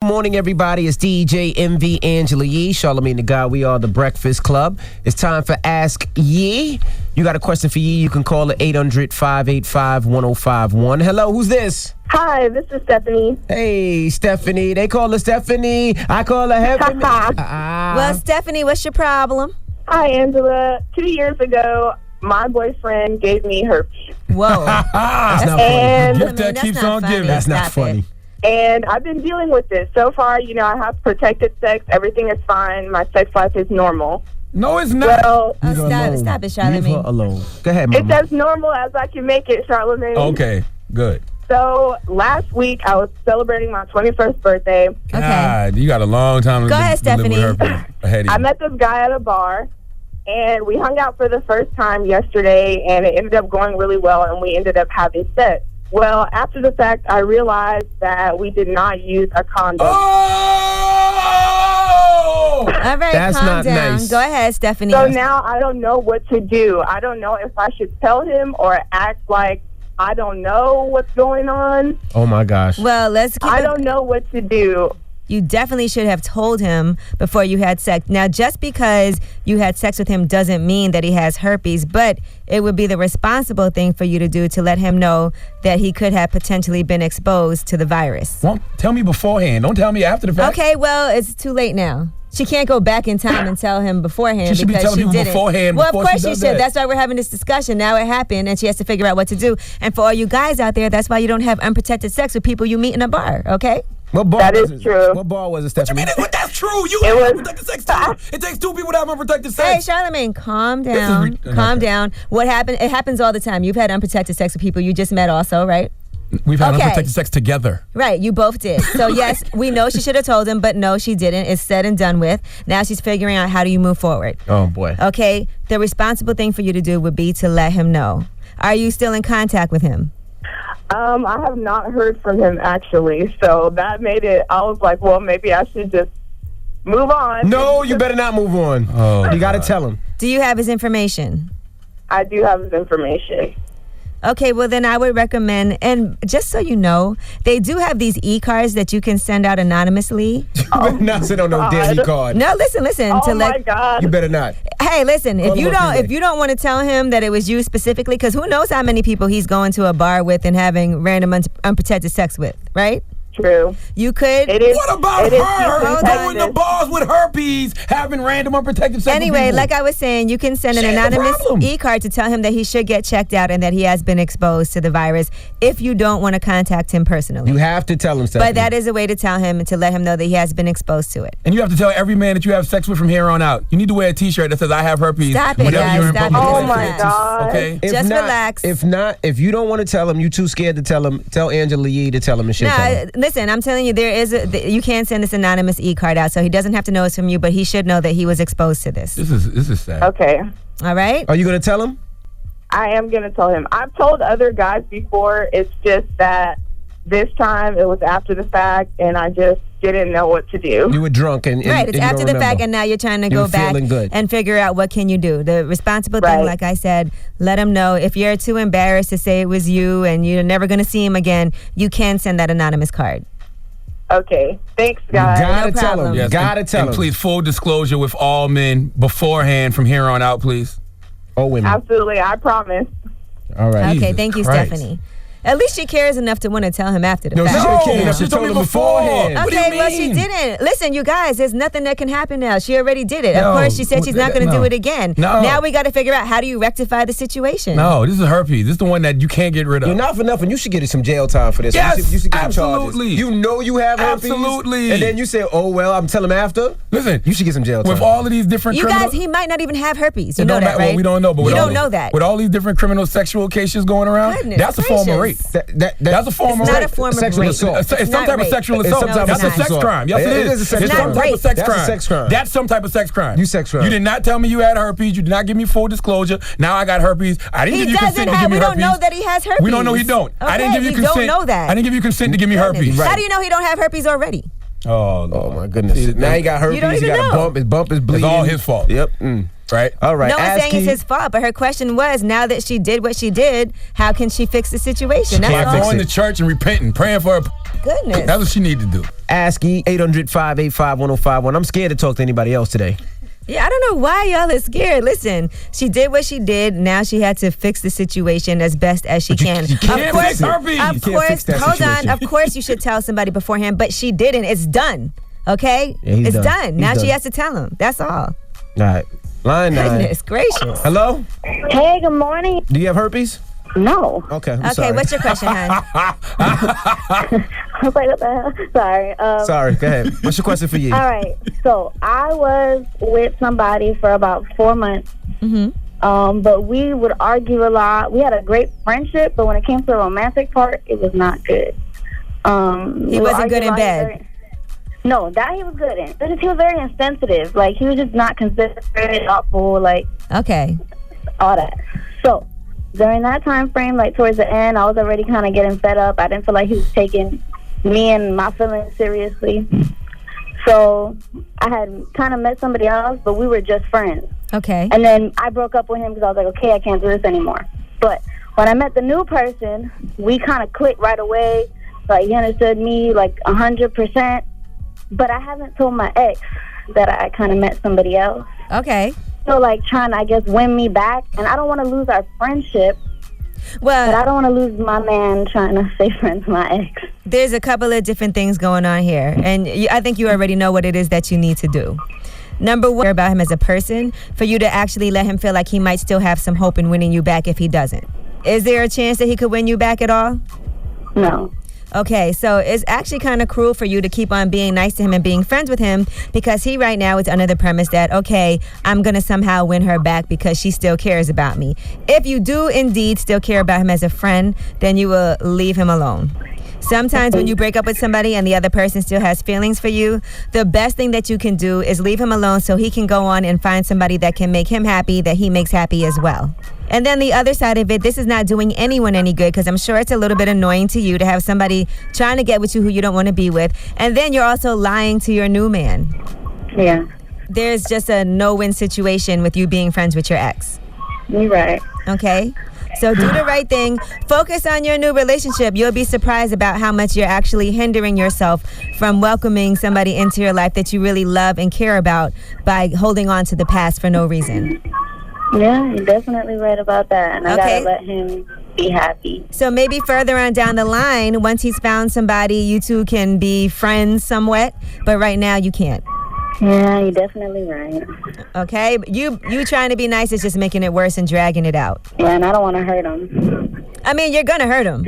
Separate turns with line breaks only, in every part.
morning, everybody. It's DJ MV Angela Yee, Charlamagne the God. We are the Breakfast Club. It's time for Ask Yee. You got a question for Yee? You can call at 800-585-1051. Hello, who's this?
Hi, this is Stephanie.
Hey, Stephanie. They call her Stephanie. I call her Heaven.
Well, Stephanie, what's your problem?
Hi, Angela. 2 years ago, my boyfriend gave me herpes.
Whoa.
That's not
And-
funny.
Gift that keeps on giving.
That's not
Stop
funny.
it.
And I've been dealing with this. So far, I have protected sex. Everything is fine. My sex life is normal.
No, it's not.
Well,
Oh,
Leave her alone.
stop it,
Leave her
Charlamagne.
alone. Go ahead,
it's
Mama.
as normal as I can make it, Charlamagne.
Okay, good.
So last week, I was celebrating my 21st birthday.
God, you got a long time to
Go ahead,
live with
Stephanie.
herpes ahead of
I
you.
met this guy at a bar, and we hung out for the first time yesterday, and it ended up going really well, and we ended up having sex. Well, after the fact, I realized that we did not use a condom.
Oh!
All right,
That's
calm
not
down.
nice.
Go ahead, Stephanie.
So now I don't know what to do. I don't know if I should tell him or act like I don't know what's going on.
Oh, my gosh.
Well, let's keep
I
it.
don't know what to do.
You definitely should have told him before you had sex. Now, just because you had sex with him doesn't mean that he has herpes, but it would be the responsible thing for you to do to let him know that he could have potentially been exposed to the virus.
Well, tell me beforehand. Don't tell me after the fact.
Okay, well, it's too late now. She can't go back in time and tell him beforehand
She should be
because
telling
she
people
didn't.
beforehand
Well,
before
of course
she
she
does
should.
that.
That's why we're having this discussion. Now it happened, and she has to figure out what to do. And for all you guys out there, that's why you don't have unprotected sex with people you meet in a bar, okay?
What bar
That
was
is
it?
true.
What bar was it,
I
Stephanie?
mean, that's true. You
It
have
was-
unprotected sex too. It takes two people to have unprotected
Hey,
sex.
Charlamagne, calm
is
down. Calm
okay.
down. What happened? It happens all the time. You've had unprotected sex with people you just met also, right?
We've had
Okay.
unprotected sex together.
Right, you both did. So yes, we know she should have told him, but no, she didn't. It's said and done with. Now she's figuring out how do you move forward.
Oh, boy.
Okay, the responsible thing for you to do would be to let him know. Are you still in contact with him?
I have not heard from him, actually. So that made it, I was like, well, maybe I should just move on.
No, you better not move on.
Oh,
you got to
God.
tell him.
Do you have his information?
I do have his information.
Okay, well then I would recommend, and just so you know, they do have these e-cards that you can send out anonymously.
You better not sit on no damn
God.
card.
No, listen.
Oh,
to
my
let
God.
You better not.
Hey, listen,
Call
if
him
you
up
don't
today.
if you don't want to tell him that it was you specifically, because who knows how many people he's going to a bar with and having random unprotected sex with, right?
True.
You could.
It is.
What about
it is
her
Hold
going to
on.
bars with herpes, having random unprotected sex
Anyway,
with people?
like I was saying, you can send an
She ain't the
anonymous
problem.
e-card to tell him that he should get checked out and that he has been exposed to the virus if you don't want to contact him personally.
You have to tell him, Stephanie.
But that is a way to tell him and to let him know that he has been exposed to it.
And you have to tell every man that you have sex with from here on out. You need to wear a T-shirt that says "I have herpes."
Stop it,
whenever
guys.
you're in
Stop
public
it.
Oh,
places.
my God.
Okay.
If
Just
not,
relax.
If you don't want to tell him, you too scared to tell him, tell Angela Yee to tell him and shit.
No, listen, I'm telling you, you can send this anonymous e-card out, so he doesn't have to know it's from you, but he should know that he was exposed to this.
This is sad.
Okay.
All right?
Are you going to tell him?
I am going to tell him. I've told other guys before. It's just that this time it was after the fact, and I just didn't know what to do.
You were drunk and
Right, it's
and you
after
don't
the fact,
remember.
and now you're trying to
You
go
were
back
feeling good.
and figure out what can you do. The responsible thing,
Right.
like I said, let him know. If you're too embarrassed to say it was you and you're never going to see him again, you can send that anonymous card.
Okay. Thanks,
You
guys.
gotta
No
tell
problem.
him.
Yes,
Gotta
and,
tell
and
him.
please, full disclosure with all men beforehand from here on out, please.
Or women.
Absolutely. I promise.
All right.
Okay,
Jesus
thank you,
Christ.
Stephanie. At least she cares enough to want to tell him after the
No, she
fact.
should've cared
No,
enough to
she
tell
told
him
me before.
beforehand.
What do you
Okay, well, she
mean?
didn't. Listen, you guys, there's nothing that can happen now. She already did it.
No,
Of course, she said she's not going to
no.
do it again.
No.
Now we got to figure out how do you rectify the situation.
No, this is herpes. This is the one that you can't get rid of.
You're not for nothing. You should get some jail time for this.
Yes,
you should get some
absolutely.
charges. You know you have herpes.
Absolutely.
And then you say, oh, well, I'm telling him after.
Listen,
You should get some jail time.
with all of these different
You
criminal-
guys, he might not even have herpes. You
It
know
don't
that,
matter.
right?
Well, we don't know, but
you
with all
don't
these-
know that.
With all these different criminal sexual cases going around,
Goodness
that's a form of rape.
gracious.
That's a form
It's
of
not
rape.
a form of
Sexual
rape.
assault.
It's some
not
type of
rape.
sexual
It's
assault.
some type of
That's a
sexual
sex
assault.
crime. Yes,
It
it
is a
is.
sex
It's
crime.
some type of sex
That's a
crime.
sex crime.
That's some type of sex crime.
You sex crime.
You did not tell me you had herpes. You did not give me full disclosure. Now I got herpes. I didn't
He
give you
doesn't
consent to
have.
give me
We
herpes.
don't know that he has herpes.
We don't know he don't. I didn't
Okay,
give you
we don't
consent.
know that.
I didn't give you consent to give me herpes.
How do you know he don't have herpes already?
Oh,
Oh, my goodness.
See,
now he got herpes.
You don't
he
even
got
know.
a bump. His bump is bleeding.
all his fault.
Yep.
right?
All right.
No one's
Ask
saying it's
Yee.
his fault, but her question was, now that she did what she did, how can she fix the situation?
can't
That's
By
all.
going to church and repenting, praying for her.
Goodness.
That's what she need to do.
Ask Yee, 800-585-1051. I'm scared to talk to anybody else today.
Yeah, I don't know why y'all are scared. Listen, she did what she did. Now she had to fix the situation as best as she can.
you can't
Of course,
fix herpes. You
can't fix that
hold on.
situation.
Of course, you should tell somebody beforehand, but she didn't. It's done. Okay?
Yeah, he's
it's
done.
done.
He's
Now
done.
she has to tell him. That's all.
All right. Line 9.
Goodness gracious.
Hello?
Hey, good morning.
Do you have herpes?
No.
Okay. I'm
Okay,
sorry.
what's your question, hon?
I was like, what the hell? Sorry.
Sorry. Go ahead. What's your question for Yee?
All right. So I was with somebody for about 4 months. But we would argue a lot. We had a great friendship, but when it came to the romantic part, it was not good.
He wasn't good in bed.
No, that he was good in. But he was very insensitive. Like, he was just not considerate, thoughtful, like,
Okay.
all that. So during that time frame, like towards the end, I was already kind of getting fed up. I didn't feel like he was taking me and my feelings seriously. So I had kind of met somebody else, but we were just friends.
Okay.
And then I broke up with him because I was like, okay, I can't do this anymore. But when I met the new person, we kind of clicked right away. Like, he understood me like 100%. But I haven't told my ex that I kind of met somebody else.
Okay.
So, like, trying to, I guess, win me back. And I don't want to lose our friendship, but
Well,
I don't want to lose my man trying to stay friends with my ex.
there's a couple of different things going on here, and I think you already know what it is that you need to do. Number one, about him as a person, for you to actually let him feel like he might still have some hope in winning you back if he doesn't. Is there a chance that he could win you back at all?
No.
Okay, so it's actually kind of cruel for you to keep on being nice to him and being friends with him, because he right now is under the premise that, okay, I'm going to somehow win her back because she still cares about me. If you do indeed still care about him as a friend, then you will leave him alone. Sometimes when you break up with somebody and the other person still has feelings for you, the best thing that you can do is leave him alone so he can go on and find somebody that can make him happy, that he makes happy as well. And then the other side of it, this is not doing anyone any good, because I'm sure it's a little bit annoying to you to have somebody trying to get with you who you don't want to be with. And then you're also lying to your new man.
Yeah.
There's just a no-win situation with you being friends with your ex.
You're right.
Okay? So do the right thing. Focus on your new relationship. You'll be surprised about how much you're actually hindering yourself from welcoming somebody into your life that you really love and care about by holding on to the past for no reason.
Yeah, you're definitely right about that. And I
Okay.
gotta let him be happy.
So maybe further on down the line, once he's found somebody, you two can be friends somewhat. But right now, you can't.
Yeah, you're definitely right.
Okay? You trying to be nice is just making it worse and dragging it out.
Yeah, and I don't want to hurt him.
I mean, you're going to hurt him.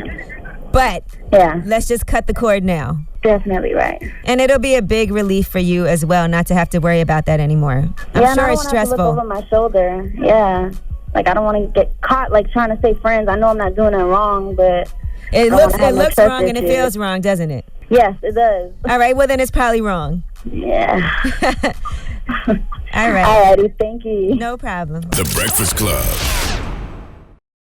But
Yeah,
let's just cut the cord now.
definitely right.
And it'll be a big relief for you as well not to have to worry about that anymore. I'm
Yeah, and
sure
I
it's
don't wanna have to look
stressful.
over my shoulder. Yeah. Like, I don't want to get caught, like, trying to stay friends. I know I'm not doing it wrong, but
It
I
looks
wanna have no
looks
trust
wrong and it
issues.
feels wrong, doesn't it?
yes, it does.
All right, well then it's probably wrong.
Yeah.
All right.
Alrighty, thank you.
No problem.
The Breakfast Club.